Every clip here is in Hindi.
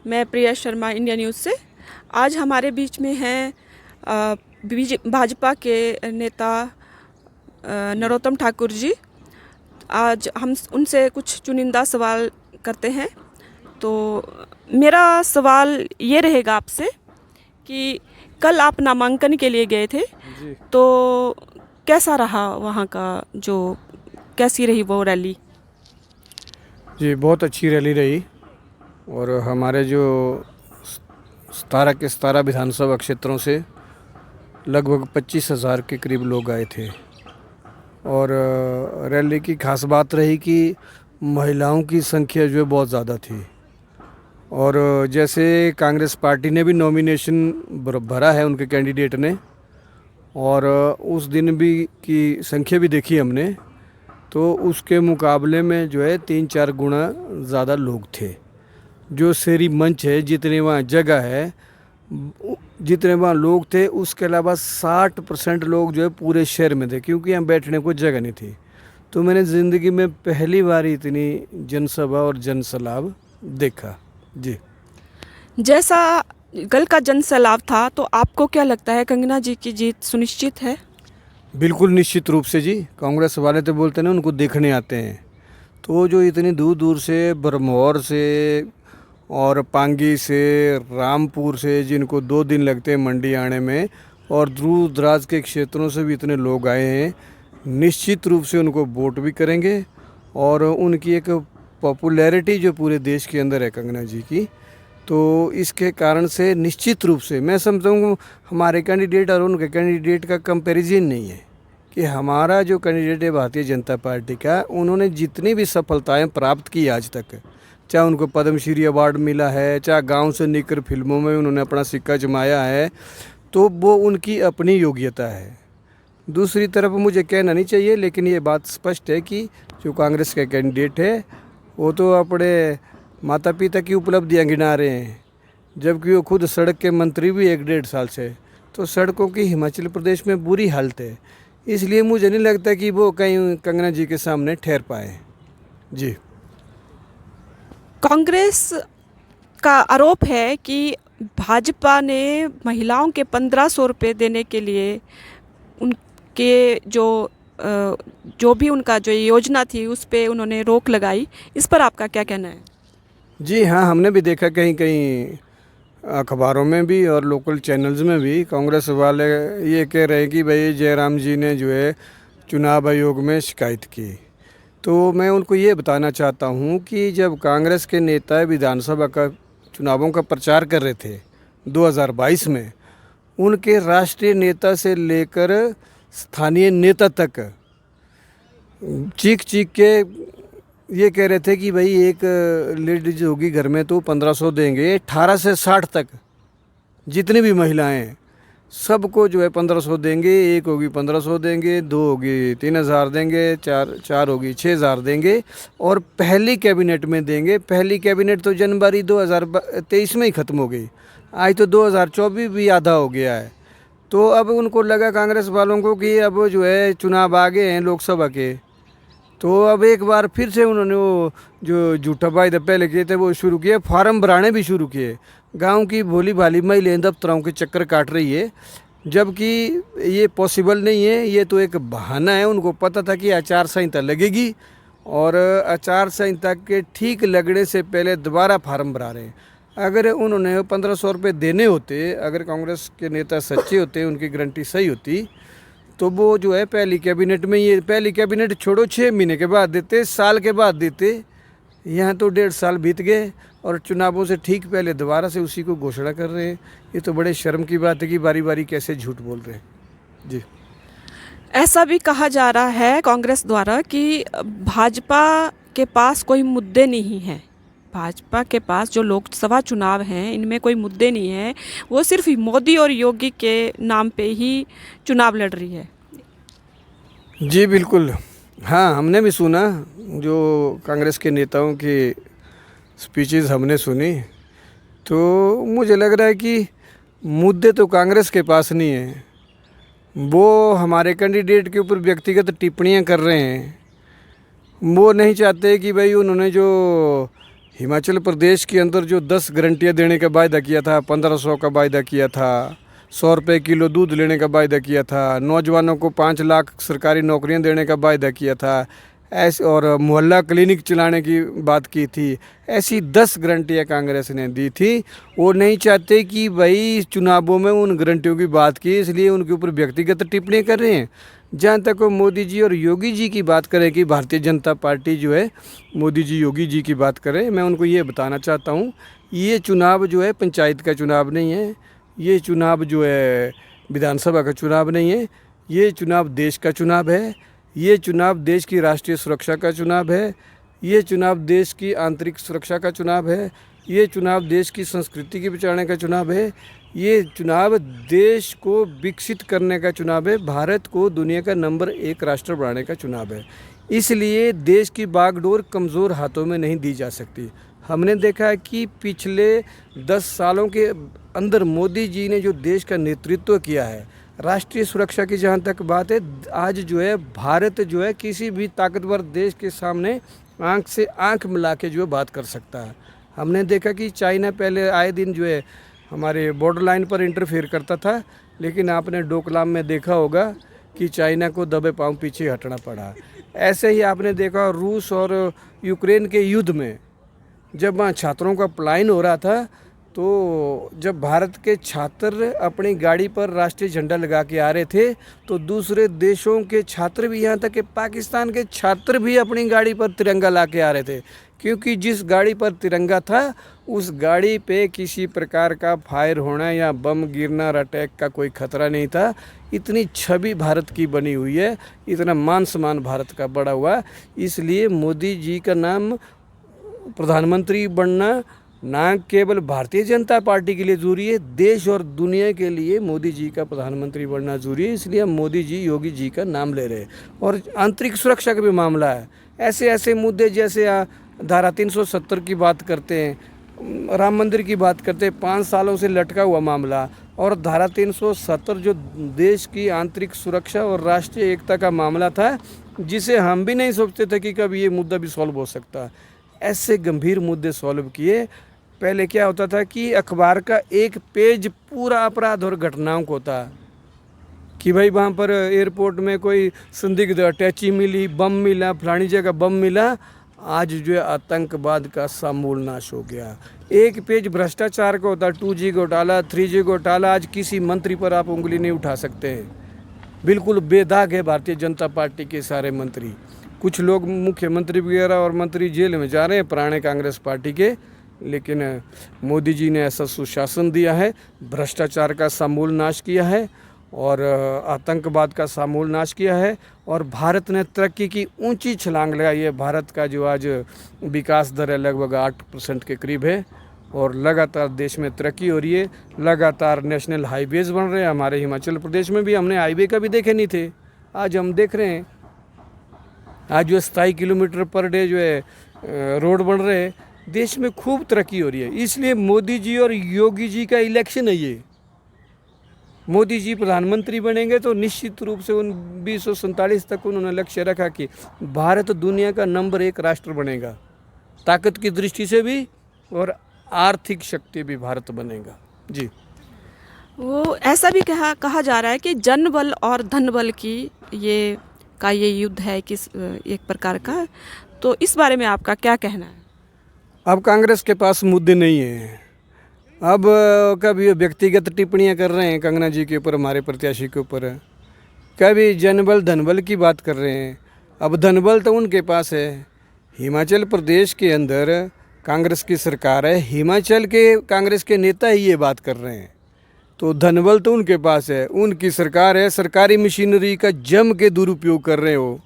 मैं प्रिया शर्मा, इंडिया न्यूज़ से। आज हमारे बीच में हैं भाजपा के नेता नरोत्तम ठाकुर जी। आज हम उनसे कुछ चुनिंदा सवाल करते हैं। तो मेरा सवाल ये रहेगा आपसे कि कल आप नामांकन के लिए गए थे, जी तो कैसा रहा वहाँ का, जो कैसी रही वो रैली? जी बहुत अच्छी रैली रही। और हमारे जो 17 के 17 विधानसभा क्षेत्रों से लगभग 25,000 के करीब लोग आए थे। और रैली की खास बात रही कि महिलाओं की संख्या जो है बहुत ज़्यादा थी। और जैसे कांग्रेस पार्टी ने भी नॉमिनेशन भरा है उनके कैंडिडेट ने, और उस दिन भी की संख्या भी देखी हमने, तो उसके मुकाबले में जो है 3-4 गुना ज़्यादा लोग थे। जो शेरी मंच है, जितने वहाँ जगह है, जितने वहाँ लोग थे, उसके अलावा 60% लोग जो है पूरे शहर में थे, क्योंकि यहाँ बैठने को जगह नहीं थी। तो मैंने ज़िंदगी में पहली बार इतनी जनसभा और जनसलाब देखा। जी जैसा कल का जनसैलाब था, तो आपको क्या लगता है कंगना जी की जीत सुनिश्चित है? बिल्कुल निश्चित रूप से जी। कांग्रेस वाले तो बोलते हैं ना उनको देखने आते हैं, तो जो इतनी दूर दूर से, बरमौर से और पांगी से, रामपुर से, जिनको 2 दिन लगते हैं मंडी आने में, और दूर दराज के क्षेत्रों से भी इतने लोग आए हैं, निश्चित रूप से उनको वोट भी करेंगे। और उनकी एक पॉपुलैरिटी जो पूरे देश के अंदर है कंगना जी की, तो इसके कारण से निश्चित रूप से मैं समझता हूँ हमारे कैंडिडेट और उनके कैंडिडेट का कंपैरिजन नहीं है। कि हमारा जो कैंडिडेट है भारतीय जनता पार्टी का, उन्होंने जितनी भी सफलताएं प्राप्त की आज तक, चाहे उनको पद्मश्री अवार्ड मिला है, चाहे गांव से निकल फिल्मों में उन्होंने अपना सिक्का जमाया है, तो वो उनकी अपनी योग्यता है। दूसरी तरफ मुझे कहना नहीं चाहिए, लेकिन ये बात स्पष्ट है कि जो कांग्रेस के कैंडिडेट है वो तो अपने माता पिता की उपलब्धियां गिना रहे हैं, जबकि वो खुद सड़क के मंत्री भी 1-1.5 साल से। तो सड़कों की हिमाचल प्रदेश में बुरी हालत है, इसलिए मुझे नहीं लगता कि वो कहीं कंगना जी के सामने ठहर पाए। जी कांग्रेस का आरोप है कि भाजपा ने महिलाओं के 1500 रुपये देने के लिए उनके जो भी उनका जो योजना थी उस पे उन्होंने रोक लगाई। इस पर आपका क्या कहना है? जी हाँ, हमने भी देखा कहीं कहीं अखबारों में भी और लोकल चैनल्स में भी कांग्रेस वाले ये कह रहे हैं कि भाई जयराम जी ने जो है चुनाव आयोग में शिकायत की। तो मैं उनको ये बताना चाहता हूँ कि जब कांग्रेस के नेता विधानसभा का चुनावों का प्रचार कर रहे थे 2022 में, उनके राष्ट्रीय नेता से लेकर स्थानीय नेता तक चीख चीख के ये कह रहे थे कि भाई एक लेडीज होगी घर में तो 1500 देंगे। 18 से 60 तक जितनी भी महिलाएं हैं सबको जो है 1500 देंगे। एक होगी 1500 देंगे, 2 होगी 3000 देंगे, चार होगी 6000 देंगे, और पहली कैबिनेट में देंगे। पहली कैबिनेट तो जनवरी 2023 में ही ख़त्म हो गई, आज तो 2024 भी आधा हो गया है। तो अब उनको लगा कांग्रेस वालों को कि अब जो है चुनाव आ गए हैं लोकसभा के, तो अब एक बार फिर से उन्होंने वो जो झूठा वायदा पहले किए थे वो शुरू किए, फार्म भराने भी शुरू किए। गांव की भोली भाली महिलाएं दफ्तरों के चक्कर काट रही है, जबकि ये पॉसिबल नहीं है। ये तो एक बहाना है। उनको पता था कि आचार संहिता लगेगी, और आचार संहिता के ठीक लगने से पहले दोबारा फार्म भरा रहे हैं। अगर उन्होंने 1500 रुपये देने होते, अगर कांग्रेस के नेता सच्चे होते, उनकी गारंटी सही होती, तो वो जो है पहली कैबिनेट में, ये पहली कैबिनेट छोड़ो 6 महीने के बाद देते, साल के बाद देते। यहाँ तो 1.5 साल बीत गए और चुनावों से ठीक पहले दोबारा से उसी को घोषणा कर रहे हैं। ये तो बड़े शर्म की बात है कि बारी बारी कैसे झूठ बोल रहे हैं। जी ऐसा भी कहा जा रहा है कांग्रेस द्वारा कि भाजपा के पास कोई मुद्दे नहीं हैं। भाजपा के पास जो लोकसभा चुनाव हैं इनमें कोई मुद्दे नहीं हैं, वो सिर्फ मोदी और योगी के नाम पे ही चुनाव लड़ रही है। जी बिल्कुल। हाँ, हमने भी सुना, जो कांग्रेस के नेताओं की स्पीचेस हमने सुनी, तो मुझे लग रहा है कि मुद्दे तो कांग्रेस के पास नहीं है। वो हमारे कैंडिडेट के ऊपर व्यक्तिगत टिप्पणियां कर रहे हैं। वो नहीं चाहते कि भाई उन्होंने जो हिमाचल प्रदेश के अंदर जो 10 गारंटियाँ देने का वायदा किया था, 1500 का वायदा किया था, 100 रुपये किलो दूध लेने का वायदा किया था, नौजवानों को 5 लाख सरकारी नौकरियां देने का वायदा किया था, ऐसे और मोहल्ला क्लिनिक चलाने की बात की थी। ऐसी 10 गारंटियाँ कांग्रेस ने दी थी। वो नहीं चाहते कि भाई चुनावों में उन गारंटियों की बात की, इसलिए उनके ऊपर व्यक्तिगत टिप्पणी कर रहे हैं। जहाँ तक वो मोदी जी और योगी जी की बात करें कि भारतीय जनता पार्टी जो है मोदी जी योगी जी की बात करें, मैं उनको ये बताना चाहता हूँ, ये चुनाव जो है पंचायत का चुनाव नहीं है, ये चुनाव जो है विधानसभा का चुनाव नहीं है, ये चुनाव देश का चुनाव है, ये चुनाव देश की राष्ट्रीय सुरक्षा का चुनाव है, ये चुनाव देश की आंतरिक सुरक्षा का चुनाव है, ये चुनाव देश की संस्कृति की बचाने का चुनाव है, ये चुनाव देश को विकसित करने का चुनाव है, भारत को दुनिया का नंबर 1 राष्ट्र बनाने का चुनाव है। इसलिए देश की बागडोर कमज़ोर हाथों में नहीं दी जा सकती। हमने देखा है कि पिछले 10 सालों के अंदर मोदी जी ने जो देश का नेतृत्व किया है, राष्ट्रीय सुरक्षा की जहाँ तक बात है, आज जो है भारत जो है किसी भी ताकतवर देश के सामने आंख से आंख मिला के जो है बात कर सकता है। हमने देखा कि चाइना पहले आए दिन जो है हमारे बॉर्डर लाइन पर इंटरफेयर करता था, लेकिन आपने डोकलाम में देखा होगा कि चाइना को दबे पांव पीछे हटना पड़ा। ऐसे ही आपने देखा रूस और यूक्रेन के युद्ध में जब वहाँ छात्रों का पलायन हो रहा था, तो जब भारत के छात्र अपनी गाड़ी पर राष्ट्रीय झंडा लगा के आ रहे थे, तो दूसरे देशों के छात्र भी, यहाँ तक कि पाकिस्तान के छात्र भी अपनी गाड़ी पर तिरंगा ला के आ रहे थे, क्योंकि जिस गाड़ी पर तिरंगा था उस गाड़ी पे किसी प्रकार का फायर होना या बम गिरना और अटैक का कोई खतरा नहीं था। इतनी छवि भारत की बनी हुई है, इतना मान सम्मान भारत का बढ़ा हुआ। इसलिए मोदी जी का नाम प्रधानमंत्री बनना ना केवल भारतीय जनता पार्टी के लिए ज़रूरी है, देश और दुनिया के लिए मोदी जी का प्रधानमंत्री बनना ज़रूरी है। इसलिए हम मोदी जी योगी जी का नाम ले रहे हैं। और आंतरिक सुरक्षा का भी मामला है, ऐसे ऐसे मुद्दे जैसे धारा 370 की बात करते हैं, राम मंदिर की बात करते हैं, 5 सालों से लटका हुआ मामला, और धारा 370 जो देश की आंतरिक सुरक्षा और राष्ट्रीय एकता का मामला था, जिसे हम भी नहीं सोचते थे कि कभी ये मुद्दा भी सॉल्व हो सकता है। ऐसे गंभीर मुद्दे सॉल्व किए। पहले क्या होता था कि अखबार का एक पेज पूरा अपराध और घटनाओं को होता कि भाई वहाँ पर एयरपोर्ट में कोई संदिग्ध अटैची मिली, बम मिला, फलानी जगह बम मिला। आज जो है आतंकवाद का समूल नाश हो गया। एक पेज भ्रष्टाचार का होता, 2G घोटाला, 3G घोटाला, आज किसी मंत्री पर आप उंगली नहीं उठा सकते हैं। बिल्कुल बेदाग है भारतीय जनता पार्टी के सारे मंत्री। कुछ लोग मुख्यमंत्री वगैरह और मंत्री जेल में जा रहे हैं पुराने कांग्रेस पार्टी के, लेकिन मोदी जी ने ऐसा सुशासन दिया है, भ्रष्टाचार का समूल नाश किया है और आतंकवाद का समूल नाश किया है, और भारत ने तरक्की की ऊंची छलांग लगाई है। भारत का जो आज विकास दर है लगभग 8% के करीब है, और लगातार देश में तरक्की हो रही है। लगातार नेशनल हाईवेज़ बन रहे हैं। हमारे हिमाचल प्रदेश में भी हमने हाईवे का भी देखे नहीं थे, आज हम देख रहे हैं। आज जो 27 किलोमीटर पर डे जो है रोड बन रहे हैं। देश में खूब तरक्की हो रही है। इसलिए मोदी जी और योगी जी का इलेक्शन है ये। मोदी जी प्रधानमंत्री बनेंगे तो निश्चित रूप से 1947 तक उन्होंने लक्ष्य रखा कि भारत दुनिया का नंबर 1 राष्ट्र बनेगा, ताकत की दृष्टि से भी और आर्थिक शक्ति भी भारत बनेगा। जी, वो ऐसा भी कहा जा रहा है कि जन बल और धन बल की ये युद्ध है किस एक प्रकार का, तो इस बारे में आपका क्या कहना है? अब कांग्रेस के पास मुद्दे नहीं हैं। अब कभी व्यक्तिगत टिप्पणियां कर रहे हैं कंगना जी के ऊपर, हमारे प्रत्याशी के ऊपर, कभी जनबल धनबल की बात कर रहे हैं। अब धनबल तो उनके पास है। हिमाचल प्रदेश के अंदर कांग्रेस की सरकार है, हिमाचल के कांग्रेस के नेता ही ये बात कर रहे हैं, तो धनबल तो उनके पास है, उनकी सरकार है। सरकारी मशीनरी का जम के दुरुपयोग कर रहे हो,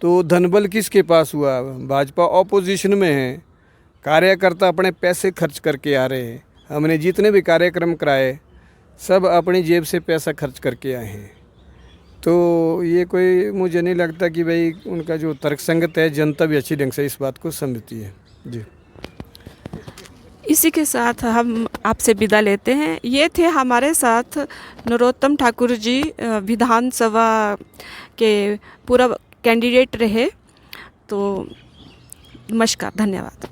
तो धनबल किसके पास हुआ? भाजपा ऑपोजिशन में है, कार्यकर्ता अपने पैसे खर्च करके आ रहे हैं। हमने जितने भी कार्यक्रम कराए सब अपनी जेब से पैसा खर्च करके आए हैं। तो ये कोई, मुझे नहीं लगता कि भाई उनका जो तर्कसंगत है, जनता भी अच्छी ढंग से इस बात को समझती है। जी, इसी के साथ हम आपसे विदा लेते हैं। ये थे हमारे साथ नरोत्तम ठाकुर जी, विधानसभा के पूर्व कैंडिडेट रहे। तो नमस्कार, धन्यवाद।